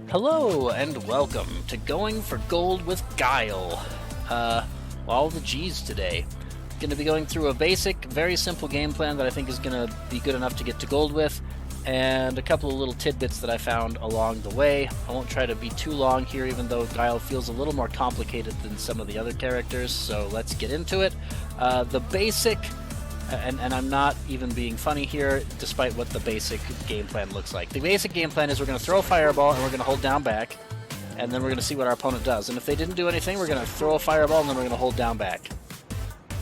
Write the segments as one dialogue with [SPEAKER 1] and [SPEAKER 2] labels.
[SPEAKER 1] Hello and welcome to Going for Gold with Guile. All the G's today. Going to be going through a basic, very simple game plan that I think is going to be good enough to get to gold with, and a couple of little tidbits that I found along the way. I won't try to be too long here, even though Guile feels a little more complicated than some of the other characters, so let's get into it. The basic, and I'm not even being funny here, despite what the basic game plan looks like. The basic game plan is we're going to throw a fireball and we're going to hold down back, and then we're going to see what our opponent does. And if they didn't do anything, we're going to throw a fireball and then we're going to hold down back.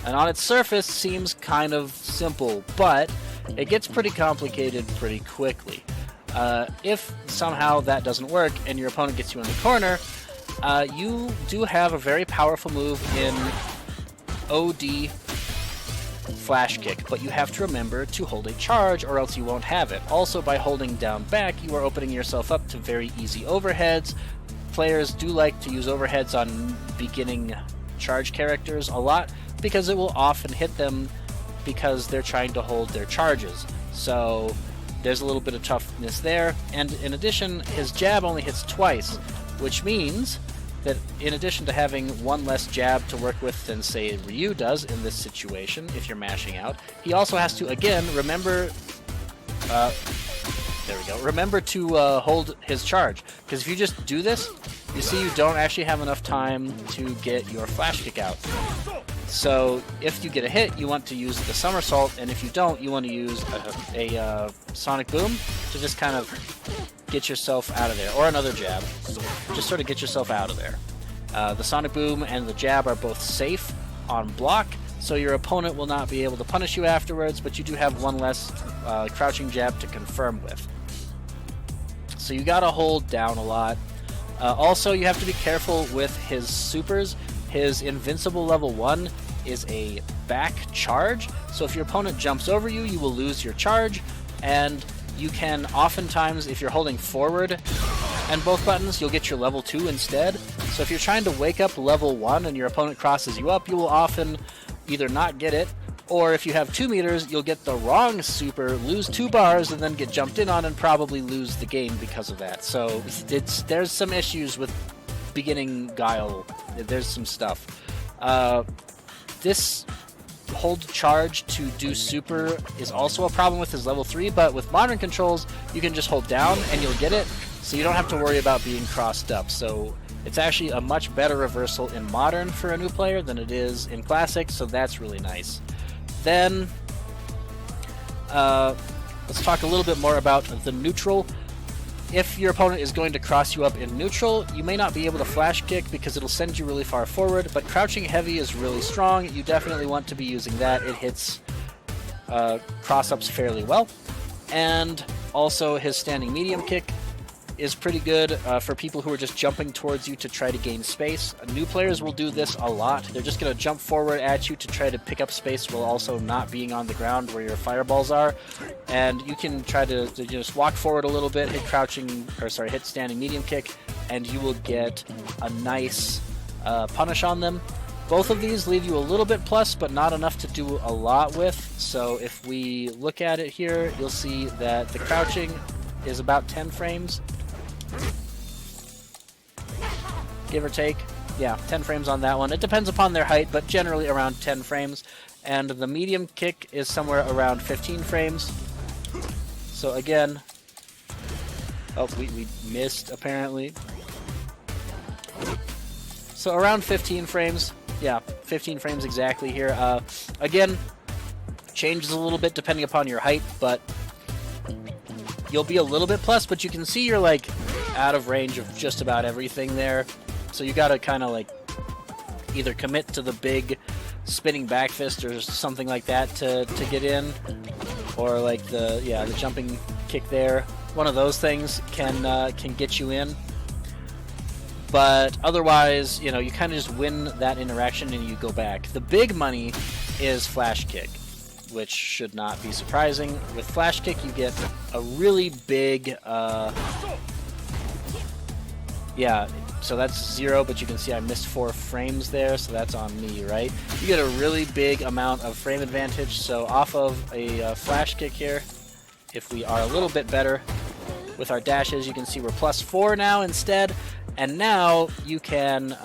[SPEAKER 1] And on its surface, seems kind of simple, but it gets pretty complicated pretty quickly. If somehow that doesn't work and your opponent gets you in the corner, you do have a very powerful move in OD Flash Kick, but you have to remember to hold a charge or else you won't have it. Also, by holding down back, you are opening yourself up to very easy overheads. Players do like to use overheads on beginning charge characters a lot because it will often hit them because they're trying to hold their charges. So there's a little bit of toughness there, and in addition, his jab only hits twice, which means that in addition to having one less jab to work with than, say, Ryu does in this situation, if you're mashing out, he also has to, again, remember to hold his charge. Because if you just do this, you see you don't actually have enough time to get your flash kick out. So if you get a hit, you want to use the somersault, and if you don't, you want to use a sonic boom to just kind of get yourself out of there, or another jab. Just sort of get yourself out of there. The sonic boom and the jab are both safe on block, so your opponent will not be able to punish you afterwards, but you do have one less crouching jab to confirm with. So you gotta hold down a lot. Also, you have to be careful with his supers. His invincible level 1 is a back charge, so if your opponent jumps over you, you will lose your charge, and you can oftentimes, if you're holding forward and both buttons, you'll get your level 2 instead. So if you're trying to wake up level 1 and your opponent crosses you up, you will often either not get it, or if you have 2 meters, you'll get the wrong super, lose 2 bars, and then get jumped in on and probably lose the game because of that. So there's some issues with beginning Guile. There's some stuff. This hold charge to do super is also a problem with his level 3, but with modern controls, you can just hold down and you'll get it, so you don't have to worry about being crossed up. So it's actually a much better reversal in modern for a new player than it is in classic, so that's really nice. Then let's talk a little bit more about the neutral. If your opponent is going to cross you up in neutral, you may not be able to flash kick because it'll send you really far forward, but crouching heavy is really strong. You definitely want to be using that. It hits cross-ups fairly well. And also his standing medium kick is pretty good for people who are just jumping towards you to try to gain space. New players will do this a lot. They're just going to jump forward at you to try to pick up space while also not being on the ground where your fireballs are. And you can try to just walk forward a little bit, hit standing medium kick, and you will get a nice punish on them. Both of these leave you a little bit plus, but not enough to do a lot with. So if we look at it here, you'll see that the crouching is about 10 frames. Give or take. Yeah, 10 frames on that one. It depends upon their height, but generally around 10 frames. And the medium kick is somewhere around 15 frames. So again... Oh, we missed, apparently. So around 15 frames. Yeah, 15 frames exactly here. Again, changes a little bit depending upon your height, but you'll be a little bit plus, but you can see you're like out of range of just about everything there. So you gotta kind of like either commit to the big spinning back fist or something like that to get in, or like the jumping kick there. One of those things can get you in. But otherwise, you kind of just win that interaction and you go back. The big money is flash kick, which should not be surprising. With flash kick, you get a really big, so that's 0, but you can see I missed 4 frames there, so that's on me, right? You get a really big amount of frame advantage, so off of a flash kick here, if we are a little bit better with our dashes. You can see we're +4 now instead, and now you can,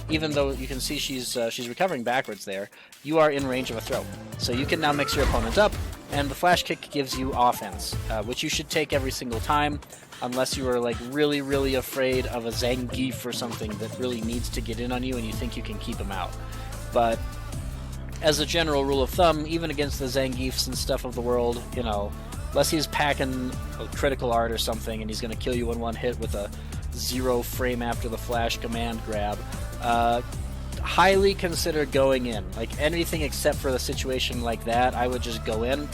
[SPEAKER 1] even though you can see she's recovering backwards there, you are in range of a throw. So you can now mix your opponent up, and the flash kick gives you offense, which you should take every single time, unless you are like really, really afraid of a Zangief or something that really needs to get in on you and you think you can keep him out. But as a general rule of thumb, even against the Zangiefs and stuff of the world, you know, unless he's packing a critical art or something and he's going to kill you in one hit with a 0 frame after the flash command grab, highly consider going in. Like anything except for the situation like that, I would just go in.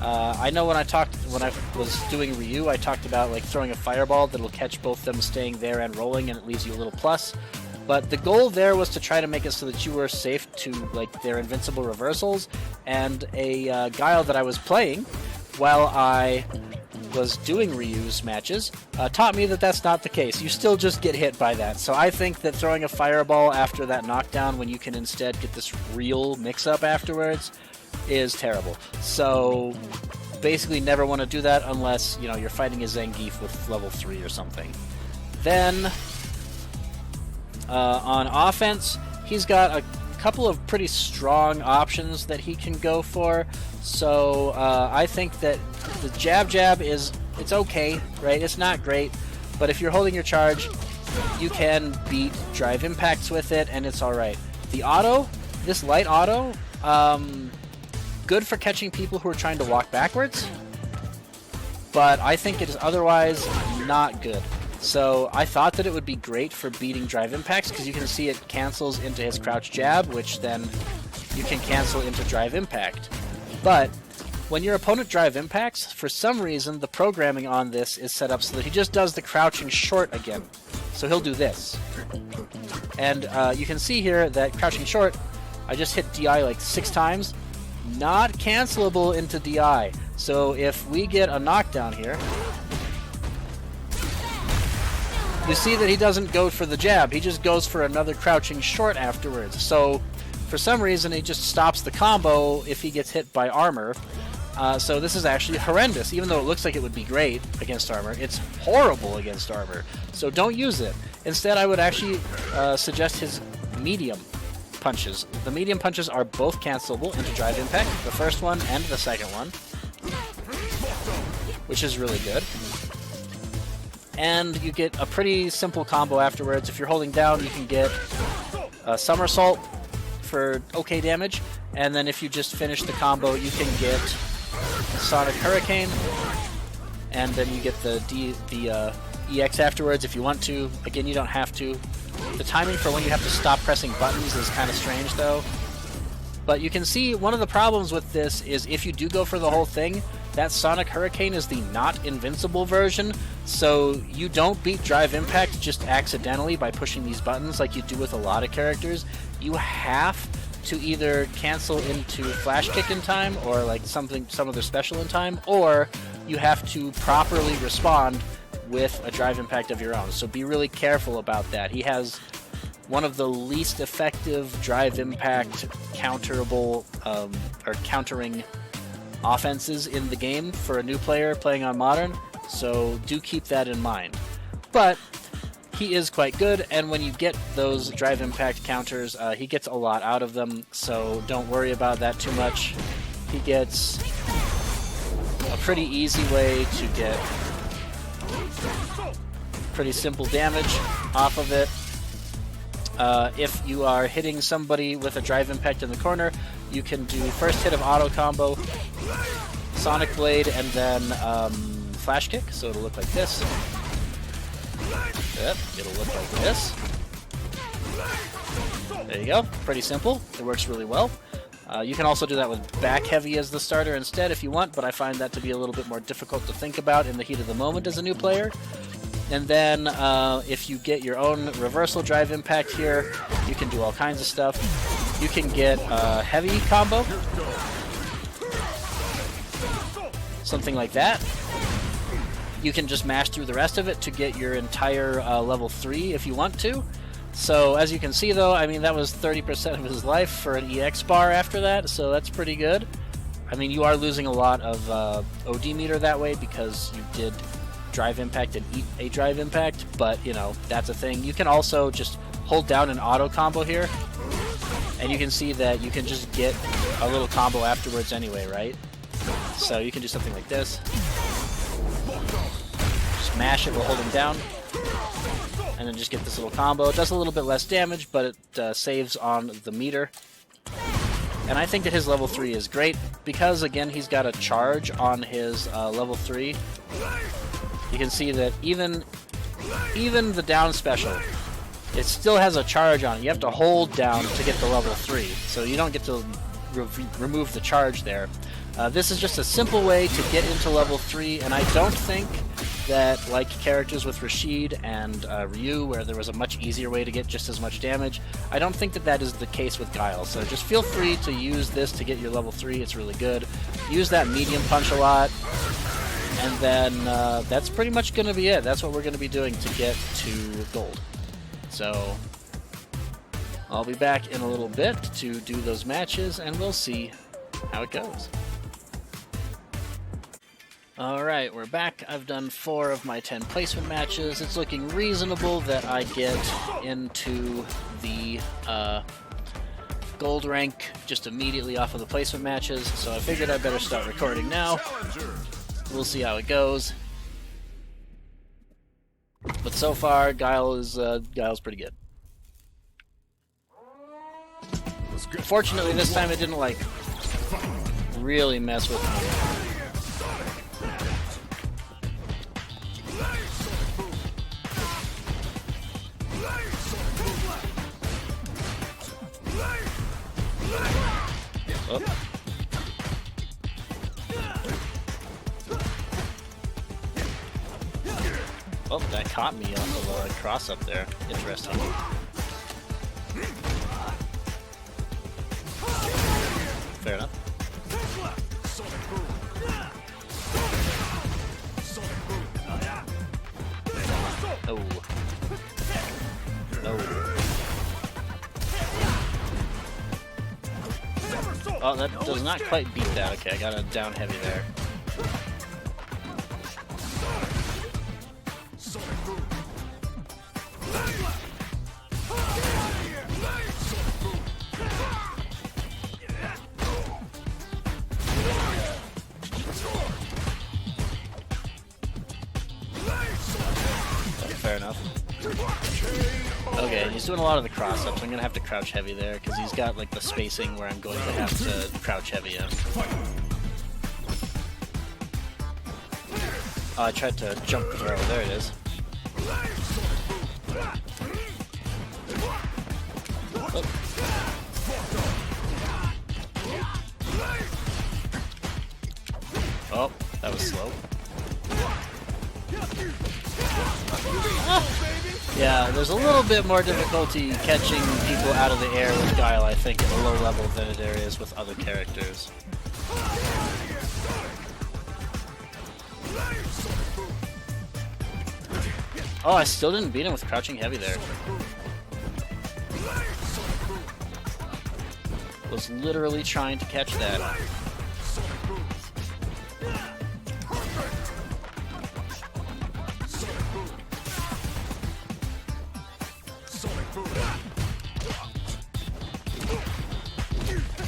[SPEAKER 1] I know when I was doing Ryu, I talked about like throwing a fireball that'll catch both them staying there and rolling, and it leaves you a little plus. But the goal there was to try to make it so that you were safe to like their invincible reversals, and a Guile that I was playing while I was doing Ryu's matches taught me that that's not the case. You still just get hit by that. So I think that throwing a fireball after that knockdown when you can instead get this real mix-up afterwards is terrible. So basically never want to do that unless, you know, you're fighting a Zangief with level 3 or something. Then on offense, he's got a couple of pretty strong options that he can go for. So I think that the jab it's okay, right? It's not great, but if you're holding your charge, you can beat drive impacts with it, and it's alright. The auto, this light auto, good for catching people who are trying to walk backwards, but I think it is otherwise not good. So I thought that it would be great for beating drive impacts, because you can see it cancels into his crouch jab, which then you can cancel into drive impact. But when your opponent drive impacts, for some reason the programming on this is set up so that he just does the crouching short again. So he'll do this. And you can see here that crouching short, I just hit DI like 6 times, not cancelable into DI. So if we get a knockdown here, you see that he doesn't go for the jab, he just goes for another crouching short afterwards. So for some reason he just stops the combo if he gets hit by armor. So this is actually horrendous. Even though it looks like it would be great against armor, it's horrible against armor. So don't use it. Instead, I would actually suggest his medium punches. The medium punches are both cancelable into drive impact, the first one and the second one, which is really good. And you get a pretty simple combo afterwards. If you're holding down, you can get a somersault for okay damage, and then if you just finish the combo, you can get Sonic Hurricane, and then you get the EX afterwards if you want to. Again, you don't have to. The timing for when you have to stop pressing buttons is kind of strange though. But you can see one of the problems with this is if you do go for the whole thing, that Sonic Hurricane is the not invincible version, so you don't beat drive impact just accidentally by pushing these buttons like you do with a lot of characters. You have to either cancel into flash kick in time, or like some other special in time, or you have to properly respond with a drive impact of your own. So be really careful about that. He has one of the least effective drive impact counterable or countering offenses in the game for a new player playing on Modern, so do keep that in mind. But he is quite good, and when you get those drive impact counters, he gets a lot out of them, so don't worry about that too much. He gets a pretty easy way to get pretty simple damage off of it. If you are hitting somebody with a drive impact in the corner, you can do first hit of auto combo, Sonic Blade, and then flash kick, so it'll look like this. Yep, it'll look like this. There you go. Pretty simple. It works really well. You can also do that with back heavy as the starter instead if you want, but I find that to be a little bit more difficult to think about in the heat of the moment as a new player. And then if you get your own reversal drive impact here, you can do all kinds of stuff. You can get a heavy combo, something like that. You can just mash through the rest of it to get your entire level 3 if you want to. So as you can see though, I mean that was 30% of his life for an EX bar after that, so that's pretty good. I mean you are losing a lot of OD meter that way because you did drive impact and eat a drive impact, but you know, that's a thing. You can also just hold down an auto combo here, and you can see that you can just get a little combo afterwards anyway, right? So you can do something like this. Smash it while holding down, and then just get this little combo. It does a little bit less damage, but it saves on the meter. And I think that his level 3 is great, because again, he's got a charge on his level 3. You can see that even the down special, it still has a charge on it. You have to hold down to get the level 3, so you don't get to remove the charge there. This is just a simple way to get into level 3, and I don't think that, like characters with Rashid and Ryu, where there was a much easier way to get just as much damage, I don't think that that is the case with Guile. So just feel free to use this to get your level 3, it's really good. Use that medium punch a lot, and then that's pretty much going to be it. That's what we're going to be doing to get to gold. So I'll be back in a little bit to do those matches, and we'll see how it goes. Alright, we're back. I've done 4 of my 10 placement matches. It's looking reasonable that I get into the gold rank just immediately off of the placement matches, so I figured I'd better start recording now. We'll see how it goes. But so far, Guile's pretty good. Fortunately, this time it didn't, like, really mess with me. Oh. Oh, that caught me off of a cross up there. Interesting. Fair enough. Oh. No. Oh, that does not quite beat that. Okay, I got a down heavy there. Fair enough. Okay, he's doing a lot of the cross-ups. I'm gonna have to crouch heavy there, because he's got like the spacing where I'm going to have to crouch heavy him. Oh, I tried to jump throw. There it is. Oh, that was slow. Yeah, there's a little bit more difficulty catching people out of the air with Guile, I think, at a low level than there is with other characters. Oh, I still didn't beat him with crouching heavy there. Was literally trying to catch that.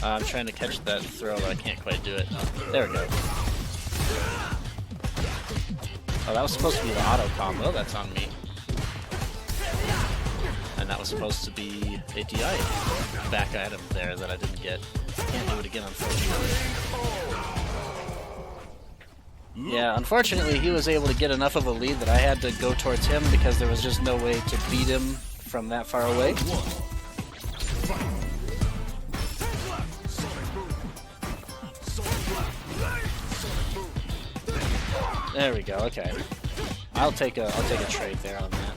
[SPEAKER 1] I'm trying to catch that throw, but I can't quite do it. Oh, there we go. Oh, that was supposed to be the auto combo. That's on me. And that was supposed to be a DI back item there that I didn't get. Can't do it again, unfortunately. Yeah, unfortunately, he was able to get enough of a lead that I had to go towards him because there was just no way to beat him from that far away. There we go. Okay, I'll take a trade there on that.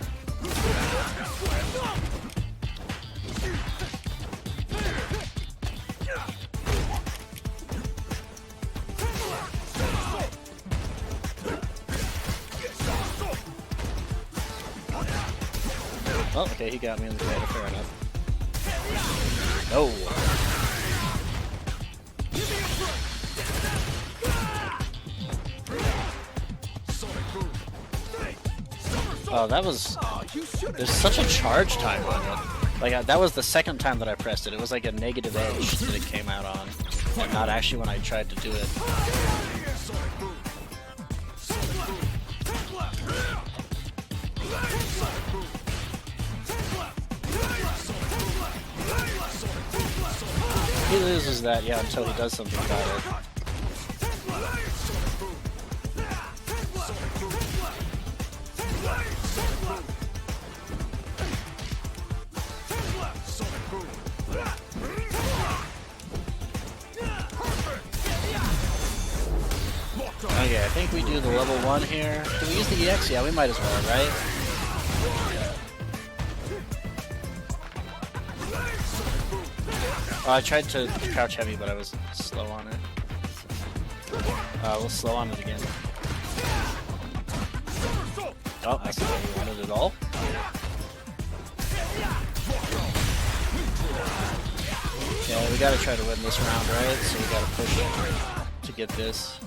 [SPEAKER 1] Oh, okay, he got me in the data, fair enough. No. Oh, that was... There's such a charge time on it. Like, that was the second time that I pressed it. It was like a negative edge that it came out on. And not actually when I tried to do it. He loses that, yeah, until he does something about it. Okay, I think we do the level 1 here. Do we use the EX? Yeah, we might as well, right? Oh, I tried to crouch heavy, but I was slow on it. We'll slow on it again. Oh, that's not what we wanted at all. Yeah, we gotta try to win this round, right? So we gotta push it to get this.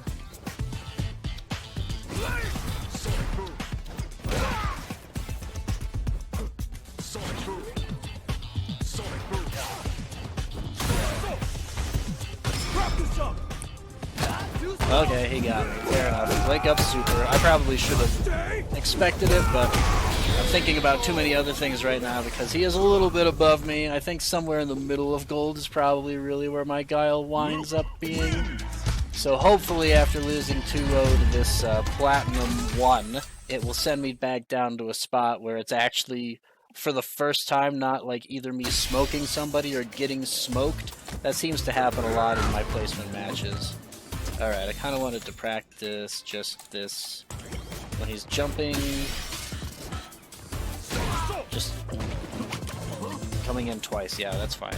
[SPEAKER 1] Okay, he got me. Fair enough. Wake up super. I probably should have expected it, but I'm thinking about too many other things right now because he is a little bit above me. I think somewhere in the middle of gold is probably really where my Guile winds up being. So hopefully after losing 2-0 to this Platinum 1, it will send me back down to a spot where it's actually, for the first time, not like either me smoking somebody or getting smoked. That seems to happen a lot in my placement matches. Alright, I kind of wanted to practice just this when he's jumping. Just coming in twice, yeah, that's fine.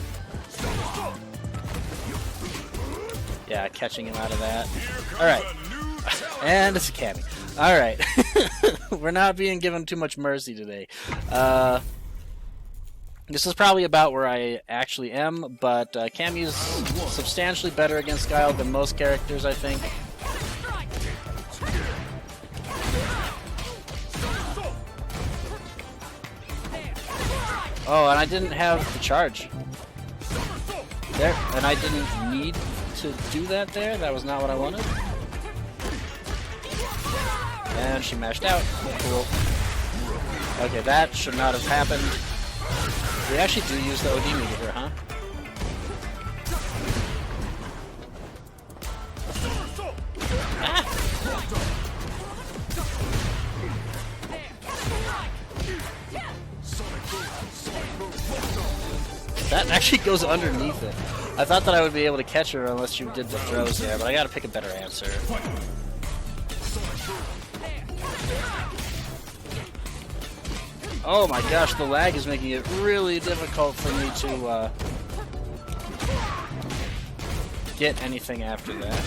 [SPEAKER 1] Yeah, catching him out of that. Alright. And it's a Cammy. Alright. We're not being given too much mercy today. This is probably about where I actually am, but Cammy's substantially better against Guile than most characters, I think. Oh, and I didn't have the charge. There, and I didn't need to do that there. That was not what I wanted. And she mashed out. Cool. Okay, that should not have happened. We actually do use the OD meter, huh? Ah! That actually goes underneath it. I thought that I would be able to catch her unless you did the throws there, but I gotta pick a better answer. Oh my gosh, the lag is making it really difficult for me to get anything after that.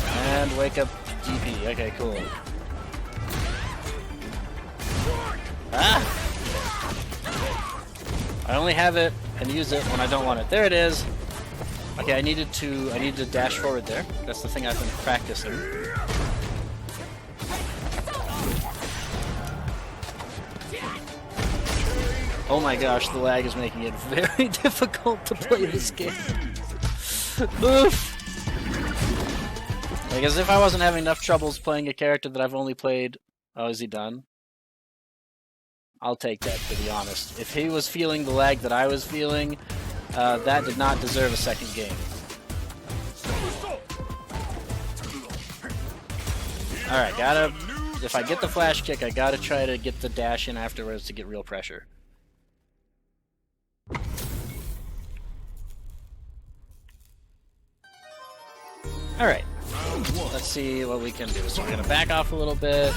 [SPEAKER 1] And wake up DP. Okay, cool. Ah! I only have it and use it when I don't want it. There it is. Okay, I needed to dash forward there. That's the thing I've been practicing. Oh my gosh, the lag is making it very difficult to play this game. Oof! Like, as if I wasn't having enough troubles playing a character that I've only played... Oh, is he done? I'll take that, to be honest. If he was feeling the lag that I was feeling, that did not deserve a second game. Alright, gotta... If I get the flash kick, I gotta try to get the dash in afterwards to get real pressure. Alright, let's see what we can do. So we're gonna back off a little bit.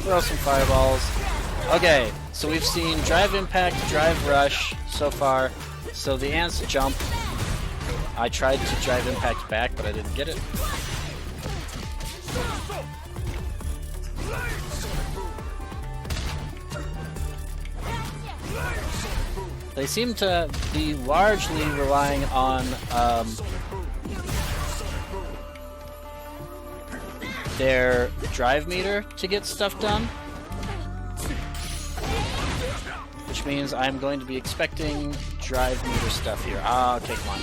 [SPEAKER 1] Throw some fireballs. Okay, so we've seen drive impact, drive rush so far. So the ants jump. I tried to drive impact back, but I didn't get it. They seem to be largely relying on their drive meter to get stuff done. Which means I'm going to be expecting drive meter stuff here. Ah, okay, come on.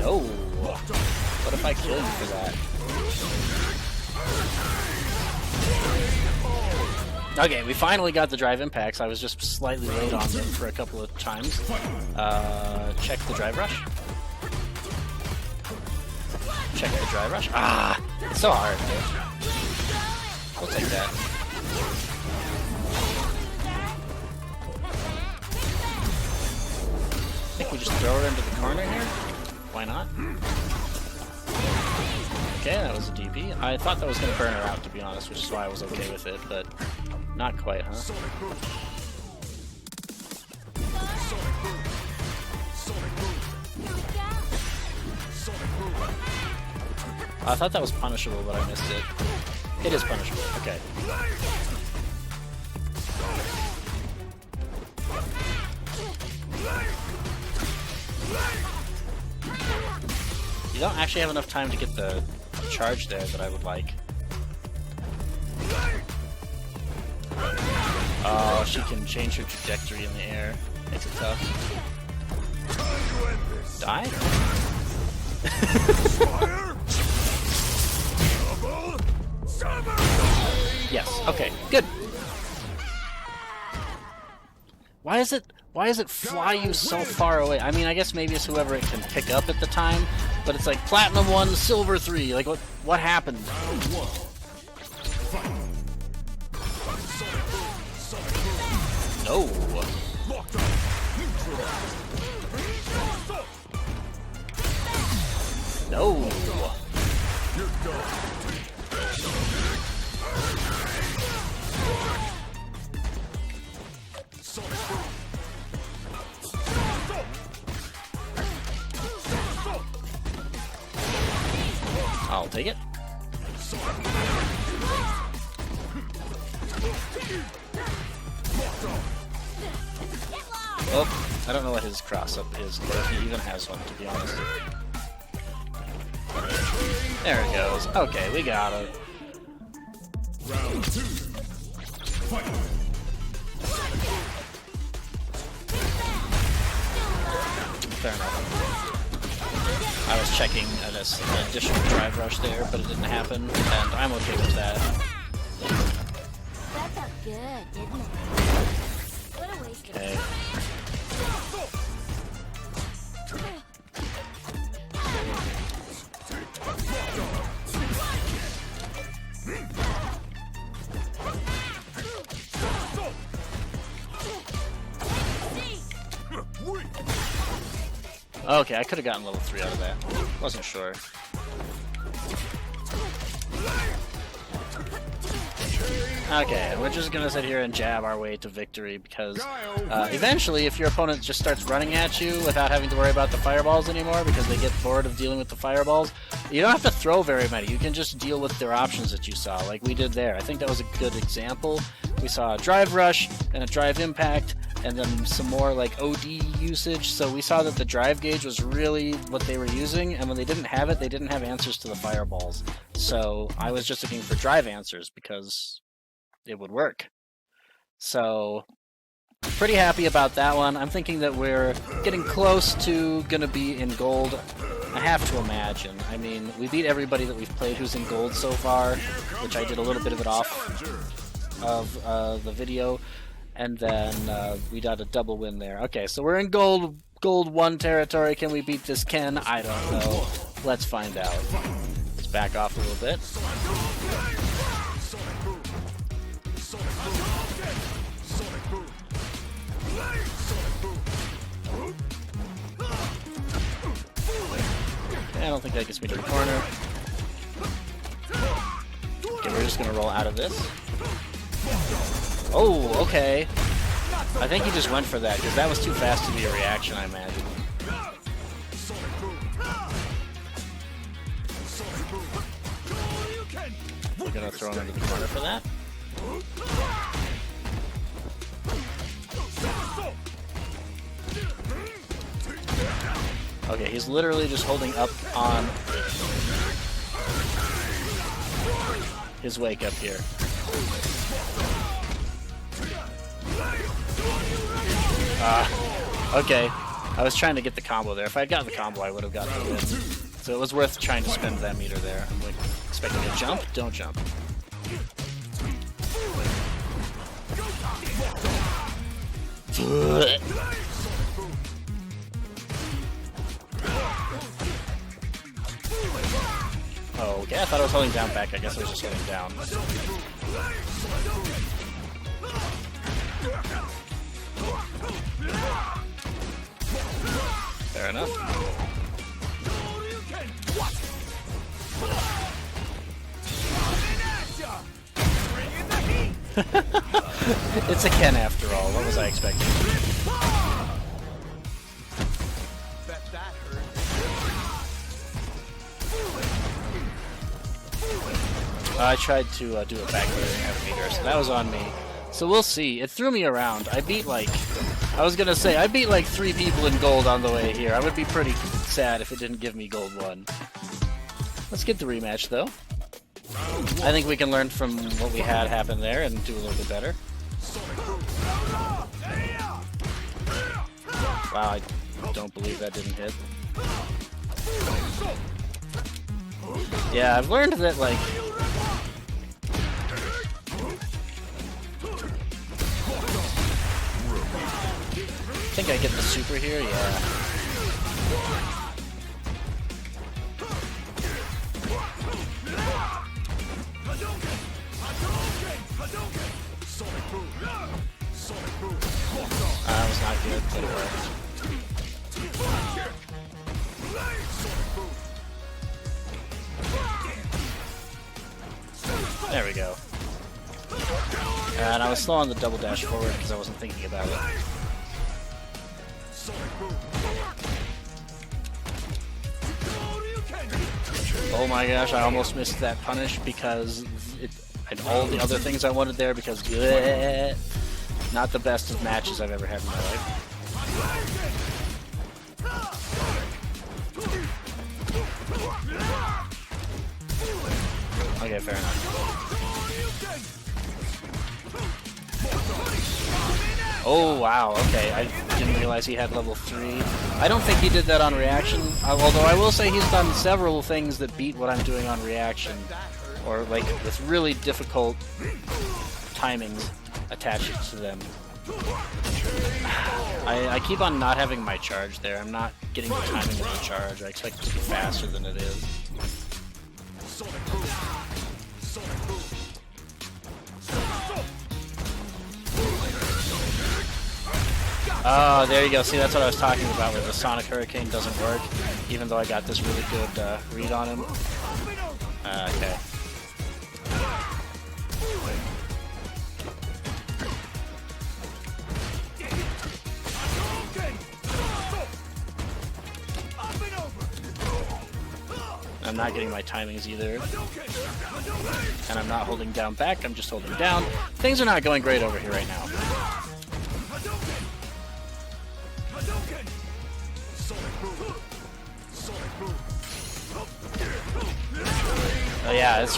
[SPEAKER 1] No! What if I kill you for that? Okay, we finally got the drive impacts. I was just slightly late on them for a couple of times. Check the drive rush. Check the drive rush. Ah! It's so hard, dude. We'll take that. I think we just throw her into the corner here. Why not? Okay, that was a DP. I thought that was going to burn her out, to be honest, which is why I was okay with it, but not quite, huh? I thought that was punishable, but I missed it. It is punishable, okay. You don't actually have enough time to get the charge there that I would like. Oh, she can change her trajectory in the air. Makes it tough. Die? Yes, okay, good. Why is it fly you so far away? I mean, I guess maybe it's whoever it can pick up at the time, but it's like platinum 1, silver 3. Like, what happened? No. No. I'll take it. Oh, I don't know what his cross-up is, or if he even has one, to be honest. There it goes. Okay, we got it.
[SPEAKER 2] Round 2. Fight.
[SPEAKER 1] Fair enough. I was checking an additional drive rush there, but it didn't happen, and I'm okay with that.
[SPEAKER 3] That felt good, didn't it? What a waste of
[SPEAKER 1] Okay. Okay, I could have gotten level 3 out of that. Wasn't sure. Okay, we're just gonna sit here and jab our way to victory because eventually, if your opponent just starts running at you without having to worry about the fireballs anymore because they get bored of dealing with the fireballs, you don't have to throw very many. You can just deal with their options that you saw, like we did there. I think that was a good example. We saw a drive rush and a drive impact, and then some more like OD usage. So we saw that the drive gauge was really what they were using, and when they didn't have it, they didn't have answers to the fireballs. So I was just looking for drive answers because it would work. So pretty happy about that one. I'm thinking that we're getting close to gonna be in gold. I have to imagine. I mean, we beat everybody that we've played who's in gold so far, which I did a little bit of it off of the video. And then we got a double win there. Okay, so we're in gold 1 territory. Can we beat this Ken? I don't know. Let's find out. Let's back off a little bit. Okay, I don't think that gets me to the corner. Okay, we're just gonna roll out of this. Oh, okay. I think he just went for that, because that was too fast to be a reaction, I imagine. We're gonna throw him into the corner for that. Okay, he's literally just holding up on his wake up here. Okay. I was trying to get the combo there. If I'd gotten the combo, I would have gotten the win. So it was worth trying to spend that meter there. I'm like, expecting a jump? Don't jump. Oh, okay, I thought I was holding down back. I guess I was just holding down. Fair enough. It's a Ken after all. What was I expecting? I tried to do a back meter, so that was on me. So we'll see. It threw me around. I beat like... I was gonna say, I beat like 3 people in gold on the way here. I would be pretty sad if it didn't give me gold 1. Let's get the rematch, though. I think we can learn from what we had happen there and do a little bit better. Wow, I don't believe that didn't hit. Yeah, I've learned that, like... I think I get the super here, yeah. That was not good, but it worked. There we go. And I was slow on the double dash forward because I wasn't thinking about it. Oh my gosh, I almost missed that punish because and all the other things I wanted there because bleh, not the best of matches I've ever had in my life. Okay, fair enough. Oh wow, okay, I didn't realize he had level 3. I don't think he did that on reaction, although I will say he's done several things that beat what I'm doing on reaction, or like with really difficult timings attached to them. I keep on not having my charge there. I'm not getting the timing of the charge. I expect it to be faster than it is. Oh, there you go. See, that's what I was talking about, where the Sonic Hurricane doesn't work, even though I got this really good read on him. Okay. I'm not getting my timings either. And I'm not holding down back, I'm just holding down. Things are not going great over here right now. Oh yeah, it's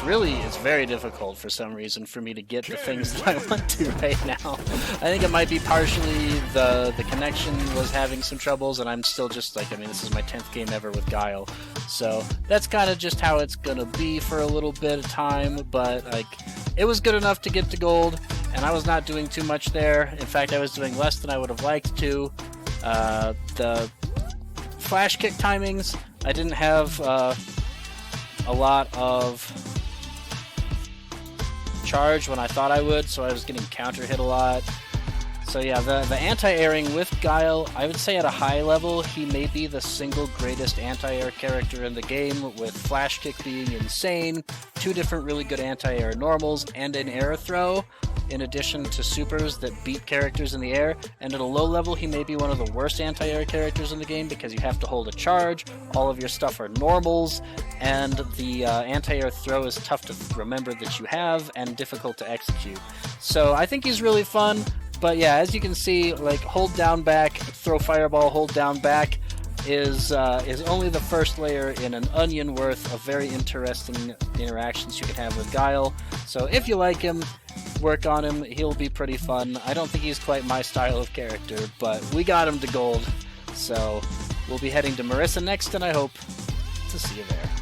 [SPEAKER 1] very difficult for some reason for me to get the things that I want to right now. I think it might be partially the connection was having some troubles, and I'm still just like, I mean, this is my 10th game ever with Guile, so that's kind of just how it's gonna be for a little bit of time, but like, it was good enough to get to gold, and I was not doing too much there. In fact, I was doing less than I would have liked to. The flash kick timings, I didn't have a lot of charge when I thought I would, so I was getting counter hit a lot. So yeah, the anti-airing with Guile, I would say at a high level, he may be the single greatest anti-air character in the game, with flash kick being insane, 2 different really good anti-air normals, and an air throw, in addition to supers that beat characters in the air. And at a low level, he may be one of the worst anti-air characters in the game because you have to hold a charge, all of your stuff are normals, and the anti-air throw is tough to remember that you have and difficult to execute. So I think he's really fun, but yeah, as you can see, like, hold down back, throw fireball, hold down back. is only the first layer in an onion worth of very interesting interactions you can have with Guile. So if you like him, work on him. He'll be pretty fun. I don't think he's quite my style of character, but we got him to gold. So we'll be heading to Marissa next, and I hope to see you there.